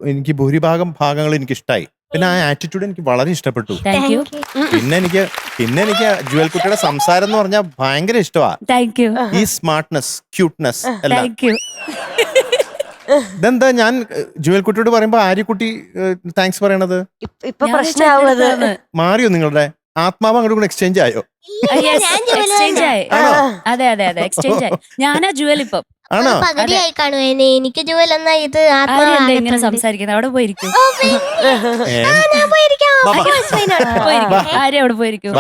എനിക്ക് ഭൂരിഭാഗം ഭാഗങ്ങൾ എനിക്ക് ഇഷ്ടമായി. പിന്നെ ആ ആറ്റിറ്റ്യൂഡ് എനിക്ക് വളരെ ഇഷ്ടപ്പെട്ടു. പിന്നെ എനിക്ക് ജുവൽ കുട്ടിയുടെ സംസാരം എന്ന് പറഞ്ഞാൽ ഭയങ്കര ഇഷ്ടമാണ്. ഈ സ്മാർട്ട്നെസ്, ക്യൂട്ട്നെസ് എല്ലാം. ഇതെന്താ ഞാൻ ജുവൽ കുട്ടിയോട് പറയുമ്പോ ആര്യക്കുട്ടി താങ്ക്സ് പറയണത്? മാറിയോ നിങ്ങളുടെ ആത്മാവ് അങ്ങോട്ട് കൂടെ എക്സ്ചേഞ്ച് ആയോ? ഞാനാ ജുവൽ ഇപ്പം ആണോ? പകുതിയായി കാണും. എനിക്ക് ജുവൽ എന്നാ ഇത് ഇങ്ങനെ സംസാരിക്കുന്നത്. അവിടെ പോയിരിക്കും. ആര്യ അവിടെ പോയിരിക്കും.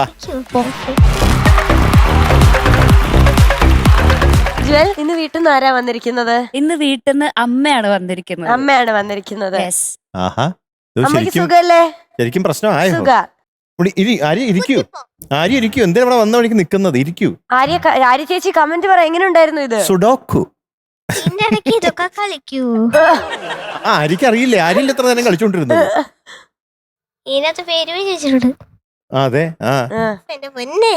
ജുവൽ, ഇന്ന് വീട്ടിൽ നിന്ന് ആരാ വന്നിരിക്കുന്നത്? ഇന്ന് വീട്ടിൽ നിന്ന് അമ്മയാണ് വന്നിരിക്കുന്നത്. അമ്മയ്ക്ക് സുഖല്ലേ? ശരിക്കും പ്രശ്നമായോ? സുഖ. ആര്യ ഇരിക്കൂ. എന്തിനാ ഇവിടെ വന്ന വഴിക്ക് നിക്കുന്നത്? ഇരിക്കൂ. ആര്യ ചേച്ചി കമന്റ് പറ, എങ്ങനെ ഉണ്ടായിരുന്നു ഇത്? സുഡോക്കു. ഇതൊക്കെ കളിക്കൂ. ആര്യക്ക് അറിയില്ലേ? ആര്യല്ല എത്ര നേരം കളിച്ചോണ്ടിരുന്നത്. ഇതിനകത്ത് പേര് ചേച്ചിയോട്. അതെ. എന്റെ പൊന്നെ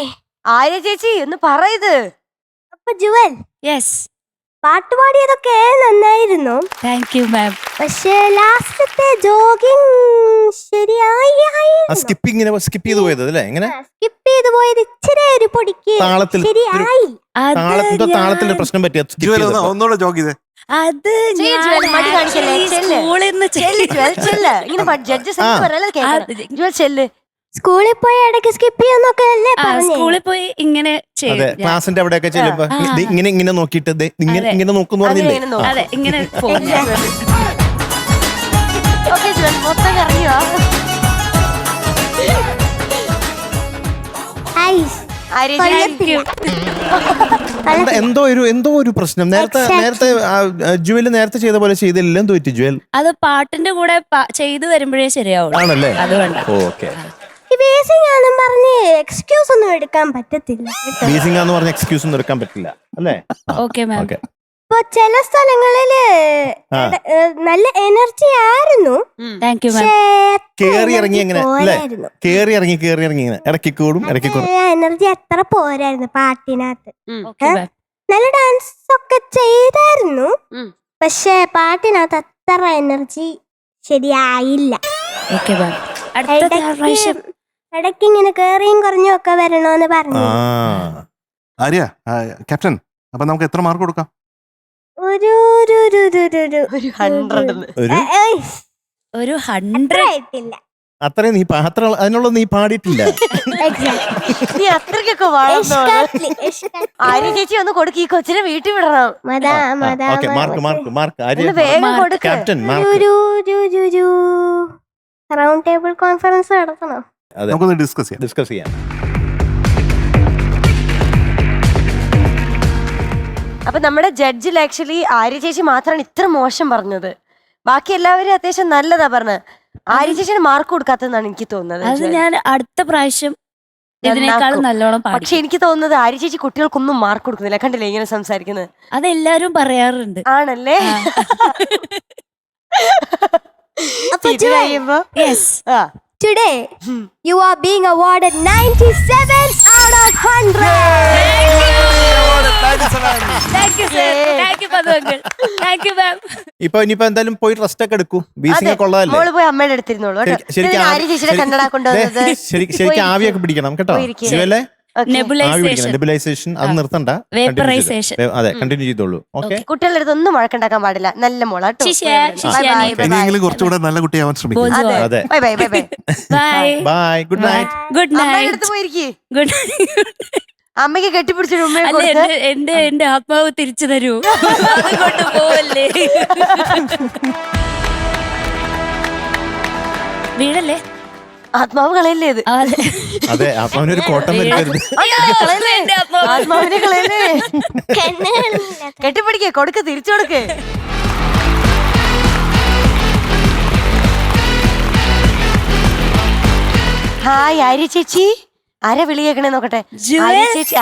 ആര്യ ചേച്ചി ഒന്ന് പറയത്. അപ്പൊ ജുവൽ, പാട്ട് പാടിയതൊക്കെ നന്നായിരുന്നു. Thank you ma'am. പക്ഷേ ലാസ്റ്റത്തെ ജോഗിങ് ശരിയായി. സ്കിപ്പ് ചെയ്ത് പോയത് അല്ലേ? എങ്ങനെ സ്കിപ്പ് ചെയ്ത് പോയത് ഇച്ചിരി ഒരു പൊടിക്ക് ശരിയായി. താളത്തിന്റെ പ്രശ്നം പറ്റിയ ഒന്നുകൂടെ ജോഗ് ചെയ്തേ. അത് സ്കൂളിൽ പോയി ഇടയ്ക്ക് സ്കിപ്പ് ചെയ്യുന്നൊക്കെ അല്ലേ? സ്കൂളിൽ പോയി ഇങ്ങനെ ക്ലാസിന്റെ അവിടെയൊക്കെ ചെല്ലുമ്പോ ഇങ്ങനെ നോക്കിയിട്ട് ഇങ്ങനെ നോക്കുന്നു പറഞ്ഞില്ലേ? അതെ, ഇങ്ങനെ എന്തോ ഒരു പ്രശ്നം. നേരത്തെ ജുവൽ നേരത്തെ ചെയ്ത പോലെ ചെയ്തില്ല. എന്തോ പറ്റി ജുവൽ? അത് പാട്ടിന്റെ കൂടെ ചെയ്തു വരുമ്പോഴേ ശരിയാവുള്ളൂ. ആണല്ലേ? അതുകൊണ്ട് ഓക്കെ. എക്സ്ക്യൂസ് ഒന്നും എടുക്കാൻ പറ്റത്തില്ല. എക്സ്ക്യൂസ് ഒന്നും എടുക്കാൻ പറ്റില്ല അല്ലേ? Okay ma'am. ഇപ്പൊ ചില സ്ഥലങ്ങളില് നല്ല എനർജി ആയിരുന്നു. Thank you ma'am. കേറി ഇറങ്ങി ഇങ്ങനെ ഇടയ്ക്ക് കൂടും ഇടയ്ക്ക് കൂടും. എനർജി അത്ര പോരായിരുന്നു പാട്ടിനകത്ത്. നല്ല ഡാൻസ് ഒക്കെ ചെയ്തായിരുന്നു, പക്ഷെ പാട്ടിനകത്ത് അത്ര എനർജി ശരിയായില്ല. ഇടയ്ക്ക് ഇങ്ങനെ കേറിയും കുറഞ്ഞും ഒക്കെ വരണോന്ന് പറഞ്ഞു. ആര്യ, ക്യാപ്റ്റൻ, അപ്പൊ നമുക്ക് എത്ര മാർക്ക് കൊടുക്കാം? ഒരു 100 ആയിട്ടില്ല. അത്രയും അതിനുള്ള നീ പാടിയിട്ടില്ല. നീ അത്രക്കൊക്കെ ആര്യ ചേച്ചി ഒന്ന് കൊടുക്ക്, ഈ കൊച്ചിനെ വീട്ടിൽ വിടണം. റൗണ്ട് ടേബിൾ കോൺഫറൻസ് നടത്തണോ? നമുക്കൊന്ന് ഡിസ്കസ് ചെയ്യാം. അപ്പൊ നമ്മുടെ ജഡ്ജിൽ ആക്ച്വലി ആര്യ ചേച്ചി മാത്രമാണ് ഇത്ര മോശം പറഞ്ഞത്. ബാക്കി എല്ലാവരും അത്യാവശ്യം നല്ലതാ പറഞ്ഞത്. ആര്യ ചേച്ചിന് മാർക്ക് കൊടുക്കാത്തതെന്നാണ് എനിക്ക് തോന്നുന്നത്. അത് ഞാൻ അടുത്ത പ്രാവശ്യം ഇതിനേക്കാളും നല്ലോണം പാടി. പക്ഷെ എനിക്ക് തോന്നുന്നത് ആര്യ ചേച്ചി കുട്ടികൾക്കൊന്നും മാർക്ക് കൊടുക്കുന്നില്ല. കണ്ടില്ലേ ഇങ്ങനെ സംസാരിക്കുന്നത്? അതെല്ലാരും പറയാറുണ്ട്. ആണല്ലേ? Today you are being awarded 97 out of 100. Thank you sir. Thank you Padungal. Thank you ma'am. ഇപ്പൊ എന്തായാലും പോയി റെസ്റ്റ് ഒക്കെ എടുക്കൂ. ബീസിംഗ് കൊള്ളാല്ലേ? മോള് പോയി അമ്മയുടെ അടുത്തിരുന്നോളൂ. ആര്യ ചേച്ചിയുടെ കന്നഡ കൊണ്ടുവന്നത് ശരിക്കും ആവിയൊക്കെ പിടിക്കണം കേട്ടോ. ജുവലേ നെബുലൈസേഷൻ അത് നിർത്തണ്ട. അതെ, കണ്ടിന്യൂ ചെയ്തോളൂ. ഓക്കെ. കുട്ടികളുടെ അടുത്ത് ഒന്നും വഴക്കുണ്ടാക്കാൻ പാടില്ല. നല്ല മോളാട്ടോ. ഇനിയെങ്കിലും കുറച്ചുകൂടെ നല്ല കുട്ടിയാവാൻ ശ്രമിക്കും. അതെ. Bye bye bye bye bye. Good night. അടുത്ത് പോയിരിക്കേ. ഗുഡ്. അമ്മയ്ക്ക് കെട്ടിപ്പിടിച്ചിട്ട് ഉമ്മയെ എന്റെ ആത്മാവ് തിരിച്ചു തരൂ. അതുകൊണ്ട് പോവല്ലേ. വീടല്ലേ? ആത്മാവ് കളയല്ലേ ഇത്? അതെ, ആത്മാവിനൊരു കോട്ടം വരുന്നത്. ആത്മാവിനെ കളയല്ലേ? കെട്ടിപ്പിടിക്കേ, കൊടുക്ക്, തിരിച്ചു കൊടുക്കേ. ഹായ് ആര്യ ചേച്ചി. ആരാ വിളിയേക്കണേ നോക്കട്ടെ. ആര്യ ചേച്ചി.